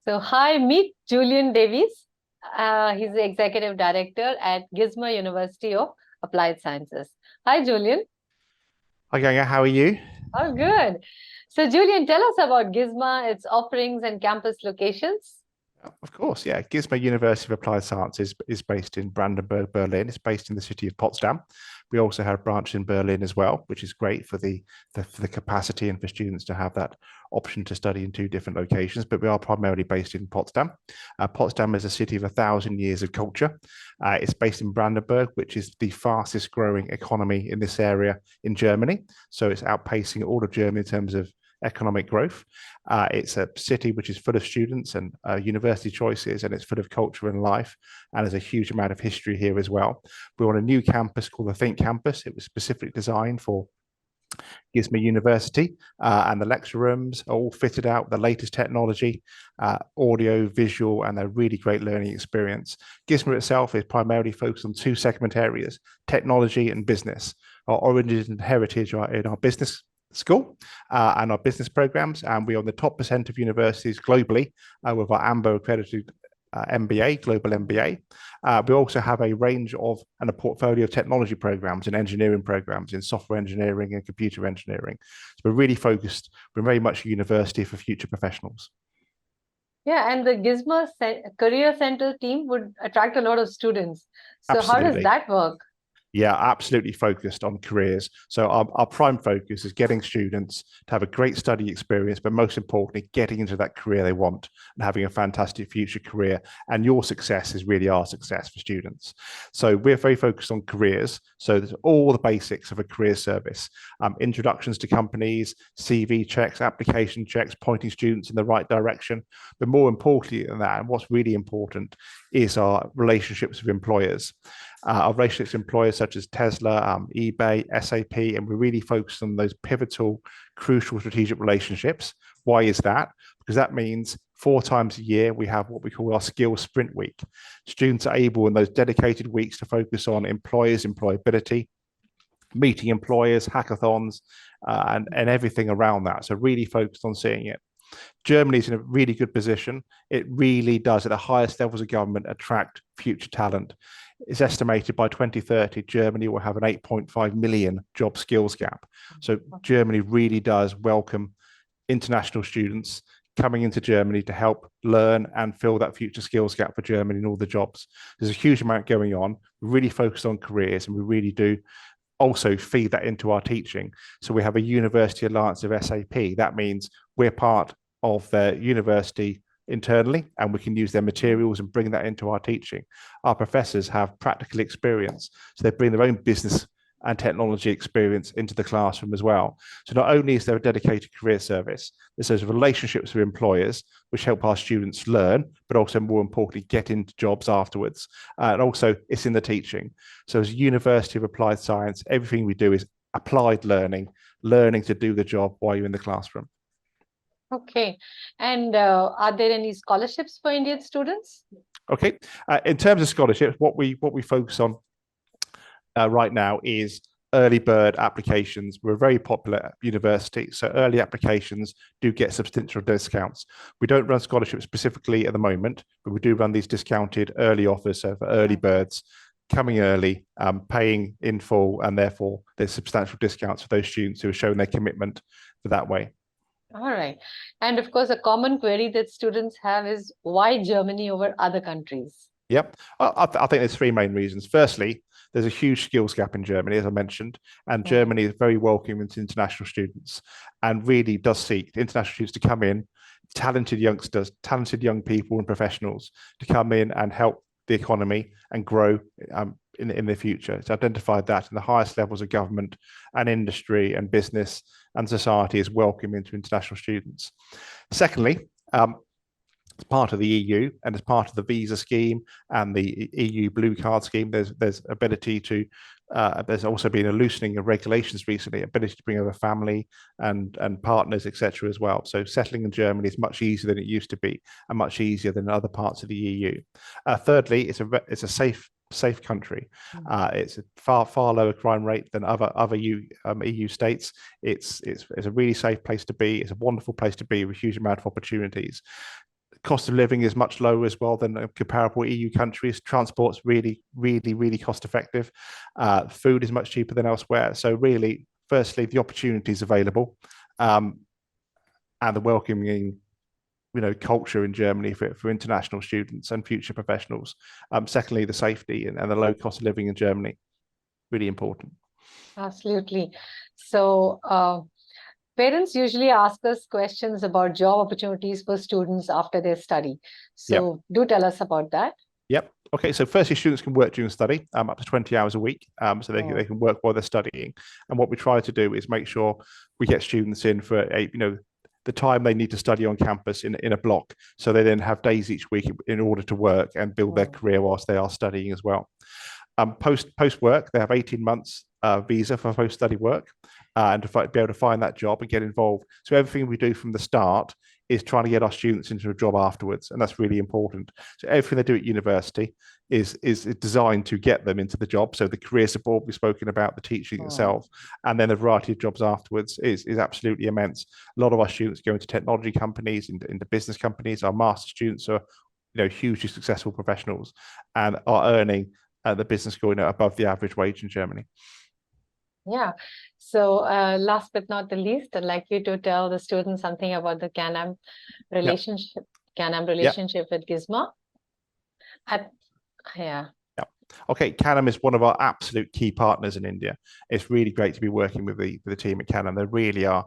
So hi, meet Julian Davies. He's the Executive Director at Gisma University of Applied Sciences. Hi, Julian. Hi, Ganga. How are you? Oh, good. So, Julian, tell us about Gisma, its offerings and campus locations. Of course, yeah. Gisma University of Applied Sciences is based in Brandenburg, Berlin. It's based in the city of Potsdam. We also have branches in Berlin as well, which is great for the capacity and for students to have that option to study in two different locations. But we are primarily based in Potsdam. Potsdam is a city of 1,000 years of culture. It's based in Brandenburg, which is the fastest growing economy in this area in Germany. So it's outpacing all of Germany in terms of economic growth. It's a city which is full of students and university choices, and it's full of culture and life. And there's a huge amount of history here as well. We're on a new campus called the Think Campus. It was specifically designed for Gisma University, and the lecture rooms are all fitted out with the latest technology, audio, visual, and a really great learning experience. Gisma itself is primarily focused on two segment areas: technology and business. Our origins and heritage are in our business school and our business programs, and we're on the top percent of universities globally with our AMBO accredited MBA, global MBA. We also have a range of and a portfolio of technology programs and engineering programs in software engineering and computer engineering. So we're really focused, we're very much a university for future professionals. Yeah, and the Gisma Career Centre team would attract a lot of students. So Absolutely. how does that work? Yeah, absolutely focused on careers. So our prime focus is getting students to have a great study experience, but most importantly, getting into that career they want and having a fantastic future career. And your success is really our success for students. So we're very focused on careers. So there's all the basics of a career service: introductions to companies, CV checks, application checks, pointing students in the right direction. But more importantly than that, and what's really important, is our relationships with employers. Our relationships with employers such as Tesla, eBay, SAP, and we're really focused on those pivotal, crucial strategic relationships. Why is that? Because that means 4 times a year we have what we call our skills sprint week. Students are able in those dedicated weeks to focus on employers, employability, meeting employers, hackathons, and everything around that. So really focused on seeing it. Germany's in a really good position. It really does, at the highest levels of government, attract future talent. It's estimated by 2030, Germany will have an 8.5 million job skills gap. So Germany really does welcome international students coming into Germany to help learn and fill that future skills gap for Germany and all the jobs. There's a huge amount going on. We're really focused on careers, and we really do also feed that into our teaching. So we have a University Alliance of SAP. That means we're part of their university internally, and we can use their materials and bring that into our teaching. Our professors have practical experience, so they bring their own business and technology experience into the classroom as well. So not only is there a dedicated career service, there's those relationships with employers which help our students learn, but also more importantly, get into jobs afterwards. And also it's in the teaching. So as a University of Applied Science, everything we do is applied learning, learning to do the job while you're in the classroom. Okay. And are there any scholarships for Indian students? Okay. In terms of scholarships, what we focus on right now is early bird applications. We're a very popular university, so early applications do get substantial discounts. We don't run scholarships specifically at the moment, but we do run these discounted early offers, so for early birds coming early, paying in full, and therefore there's substantial discounts for those students who are showing their commitment for that way. All right. And of course, a common query that students have is why Germany over other countries? Yep. I think there's three main reasons. Firstly, there's a huge skills gap in Germany, as I mentioned, and Germany is very welcoming to international students and really does seek international students to come in, talented youngsters, talented young people and professionals to come in and help the economy and grow in the future. It's identified that in the highest levels of government and industry and business and society is welcoming to international students. Secondly, as part of the EU and as part of the visa scheme and the EU blue card scheme, there's ability to there's also been a loosening of regulations recently, ability to bring over family and partners, etc. as well. So settling in Germany is much easier than it used to be and much easier than other parts of the EU. Thirdly, it's a safe safe country. It's a far lower crime rate than other EU states. It's a really safe place to be. It's a wonderful place to be with a huge amount of opportunities. Cost of living is much lower as well than comparable EU countries. Transport's really cost effective. Food is much cheaper than elsewhere. So really, firstly, the opportunities available, and the welcoming culture in Germany for international students and future professionals. Secondly, the safety and the low cost of living in Germany, really important. Absolutely. So parents usually ask us questions about job opportunities for students after their study. So do tell us about that. Yep. Okay. So firstly, students can work during study, up to 20 hours a week. So they can work while they're studying. And what we try to do is make sure we get students in for the time they need to study on campus in a block. So they then have days each week in order to work and build their career whilst they are studying as well. Post work, they have 18 months visa for post study work, and to be able to find that job and get involved. So everything we do from the start is trying to get our students into a job afterwards, and that's really important. So everything they do at university is designed to get them into the job. So the career support we've spoken about, the teaching itself, and then a variety of jobs afterwards is absolutely immense. A lot of our students go into technology companies, into business companies. Our master students are hugely successful professionals and are earning the business school above the average wage in Germany. Yeah. So last but not the least, I'd like you to tell the students something about the Canam relationship, with Gisma. Okay, Canam is one of our absolute key partners in India. It's really great to be working with the team at Canam. They really are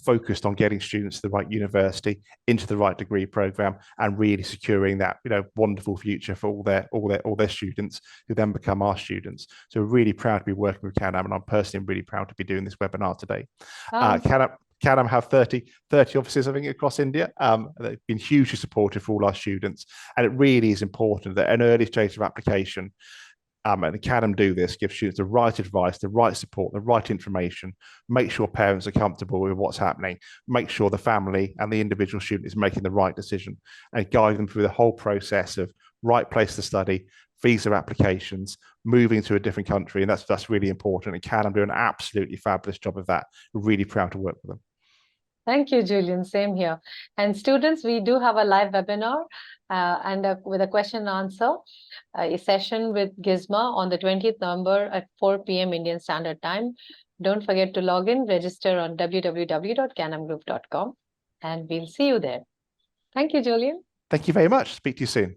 focused on getting students to the right university, into the right degree program, and really securing that wonderful future for all their students who then become our students. So we're really proud to be working with Canam, and I'm personally really proud to be doing this webinar today. Canam have 30 offices, I think, across India. They've been hugely supportive for all our students, and it really is important that an early stage of application, and Canam do this, give students the right advice, the right support, the right information, make sure parents are comfortable with what's happening, make sure the family and the individual student is making the right decision, and guide them through the whole process of right place to study, visa applications, moving to a different country. And that's really important. And Canam do an absolutely fabulous job of that. We're really proud to work with them. Thank you, Julian. Same here. And students, we do have a live webinar with a question and answer, a session with Gisma on the 20th November at 4 p.m. Indian Standard Time. Don't forget to log in, register on www.canamgroup.com, and we'll see you there. Thank you, Julian. Thank you very much. Speak to you soon.